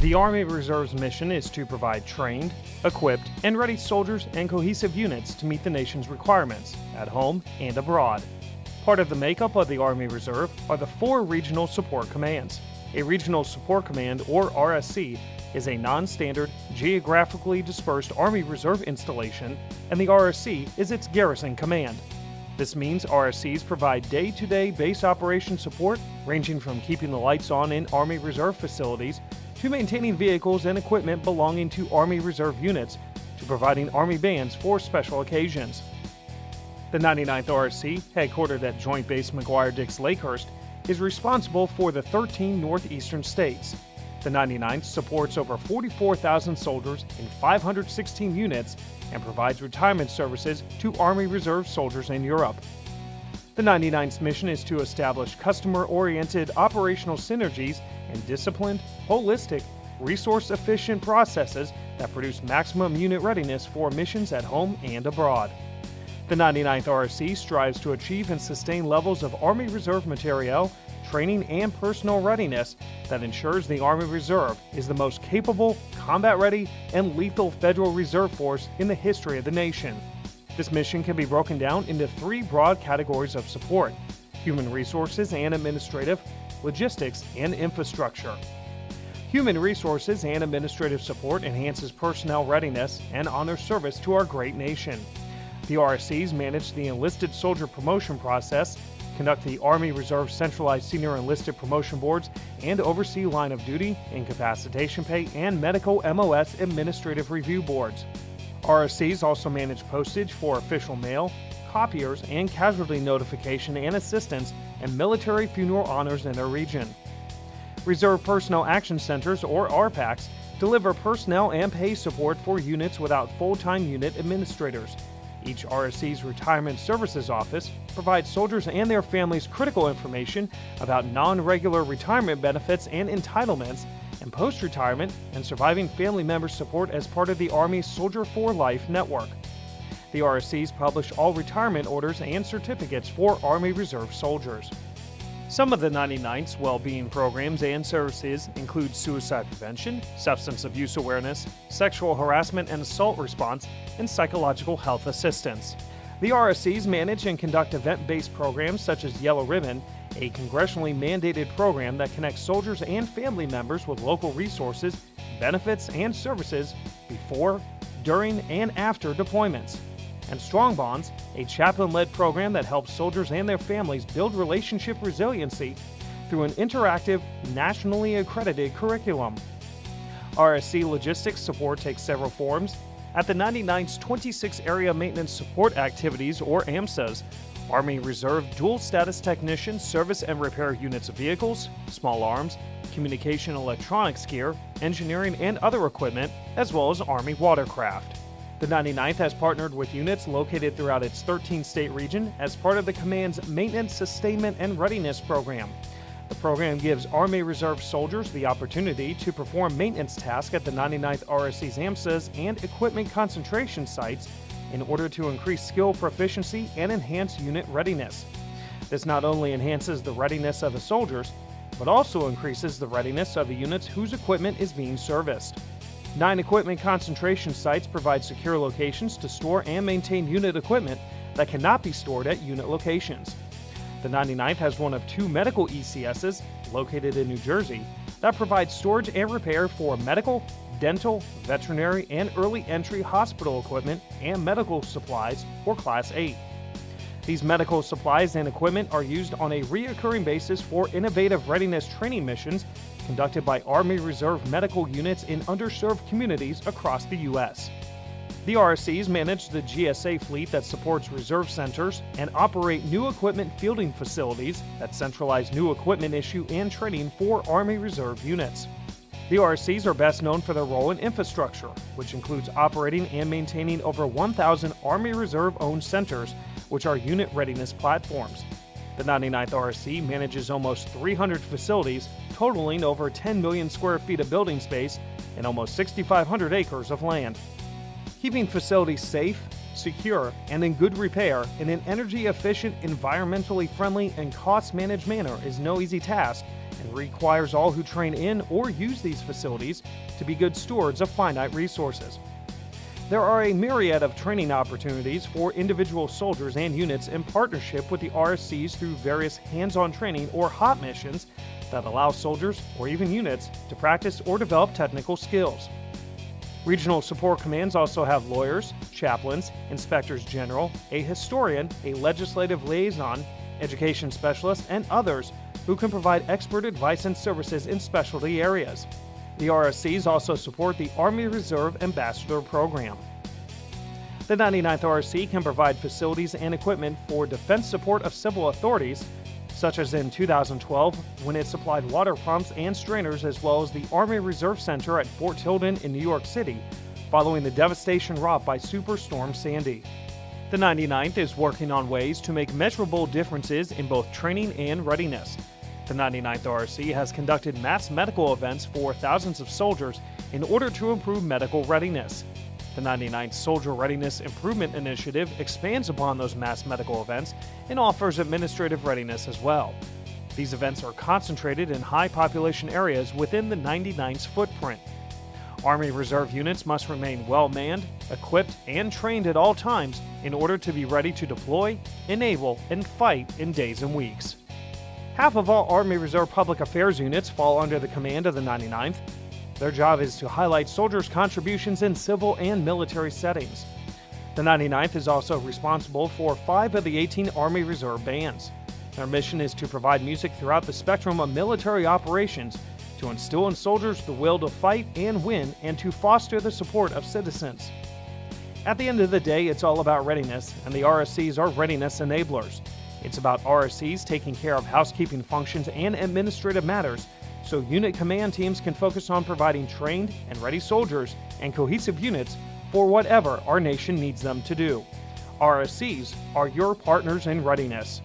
The Army Reserve's mission is to provide trained, equipped, and ready soldiers and cohesive units to meet the nation's requirements, at home and abroad. Part of the makeup of the Army Reserve are the 4 Regional Support Commands. A Regional Support Command, or RSC, is a non-standard, geographically dispersed Army Reserve installation, and the RSC is its garrison command. This means RSCs provide day-to-day base operation support, ranging from keeping the lights on in Army Reserve facilities to maintaining vehicles and equipment belonging to Army Reserve units to providing Army bands for special occasions. The 99th RSC, headquartered at Joint Base McGuire-Dix-Lakehurst, is responsible for the 13 northeastern states. The 99th supports over 44,000 soldiers in 516 units and provides retirement services to Army Reserve soldiers in Europe. The 99th's mission is to establish customer-oriented operational synergies and disciplined, holistic, resource-efficient processes that produce maximum unit readiness for missions at home and abroad. The 99th RSC strives to achieve and sustain levels of Army Reserve materiel, training, and personal readiness that ensures the Army Reserve is the most capable, combat-ready, and lethal Federal Reserve Force in the history of the nation. This mission can be broken down into 3 broad categories of support: human resources and administrative, logistics, and infrastructure. Human resources and administrative support enhances personnel readiness and honors service to our great nation. The RSCs manage the enlisted soldier promotion process, conduct the Army Reserve Centralized Senior Enlisted Promotion Boards, and oversee line of duty, incapacitation pay, and medical MOS administrative review boards. RSCs also manage postage for official mail, copiers, and casualty notification and assistance, and military funeral honors in their region. Reserve Personnel Action Centers, or RPACs, deliver personnel and pay support for units without full-time unit administrators. Each RSC's Retirement Services Office provides soldiers and their families critical information about non-regular retirement benefits and entitlements, and post-retirement and surviving family member support as part of the Army's Soldier for Life network. The RSCs publish all retirement orders and certificates for Army Reserve soldiers. Some of the 99th's well-being programs and services include suicide prevention, substance abuse awareness, sexual harassment and assault response, and psychological health assistance. The RSCs manage and conduct event-based programs such as Yellow Ribbon, a congressionally mandated program that connects soldiers and family members with local resources, benefits, and services before, during, and after deployments. And Strong Bonds, a chaplain-led program that helps soldiers and their families build relationship resiliency through an interactive, nationally accredited curriculum. RSC logistics support takes several forms. At the 99th's 26 Area Maintenance Support Activities, or AMSAs, Army Reserve Dual Status Technicians service and repair units of vehicles, small arms, communication electronics gear, engineering, and other equipment, as well as Army watercraft. The 99th has partnered with units located throughout its 13-state region as part of the Command's Maintenance, Sustainment, and Readiness Program. The program gives Army Reserve soldiers the opportunity to perform maintenance tasks at the 99th RSC's AMSAs and equipment concentration sites in order to increase skill proficiency and enhance unit readiness. This not only enhances the readiness of the soldiers, but also increases the readiness of the units whose equipment is being serviced. 9 equipment concentration sites provide secure locations to store and maintain unit equipment that cannot be stored at unit locations. The 99th has one of 2 medical ECSs, located in New Jersey, that provide storage and repair for medical, dental, veterinary, and early entry hospital equipment and medical supplies for Class 8. These medical supplies and equipment are used on a recurring basis for innovative readiness training missions conducted by Army Reserve medical units in underserved communities across the U.S. The RSCs manage the GSA fleet that supports reserve centers and operate new equipment fielding facilities that centralize new equipment issue and training for Army Reserve units. The RSCs are best known for their role in infrastructure, which includes operating and maintaining over 1,000 Army Reserve-owned centers, which are unit readiness platforms. The 99th RSC manages almost 300 facilities, totaling over 10 million square feet of building space and almost 6,500 acres of land. Keeping facilities safe, secure, and in good repair in an energy-efficient, environmentally friendly, and cost-managed manner is no easy task, and requires all who train in or use these facilities to be good stewards of finite resources. There are a myriad of training opportunities for individual soldiers and units in partnership with the RSCs through various hands-on training or hot missions that allow soldiers or even units to practice or develop technical skills. Regional support commands also have lawyers, chaplains, inspectors general, a historian, a legislative liaison, education specialists, and others who can provide expert advice and services in specialty areas. The RSCs also support the Army Reserve Ambassador Program. The 99th RSC can provide facilities and equipment for defense support of civil authorities, such as in 2012 when it supplied water pumps and strainers, as well as the Army Reserve Center at Fort Tilden in New York City following the devastation wrought by Superstorm Sandy. The 99th is working on ways to make measurable differences in both training and readiness. The 99th RSC has conducted mass medical events for thousands of soldiers in order to improve medical readiness. The 99th Soldier Readiness Improvement Initiative expands upon those mass medical events and offers administrative readiness as well. These events are concentrated in high population areas within the 99th's footprint. Army Reserve units must remain well-manned, equipped, and trained at all times in order to be ready to deploy, enable, and fight in days and weeks. Half of all Army Reserve Public Affairs units fall under the command of the 99th. Their job is to highlight soldiers' contributions in civil and military settings. The 99th is also responsible for 5 of the 18 Army Reserve bands. Their mission is to provide music throughout the spectrum of military operations to instill in soldiers the will to fight and win and to foster the support of citizens. At the end of the day, it's all about readiness, and the RSCs are readiness enablers. It's about RSCs taking care of housekeeping functions and administrative matters so unit command teams can focus on providing trained and ready soldiers and cohesive units for whatever our nation needs them to do. RSCs are your partners in readiness.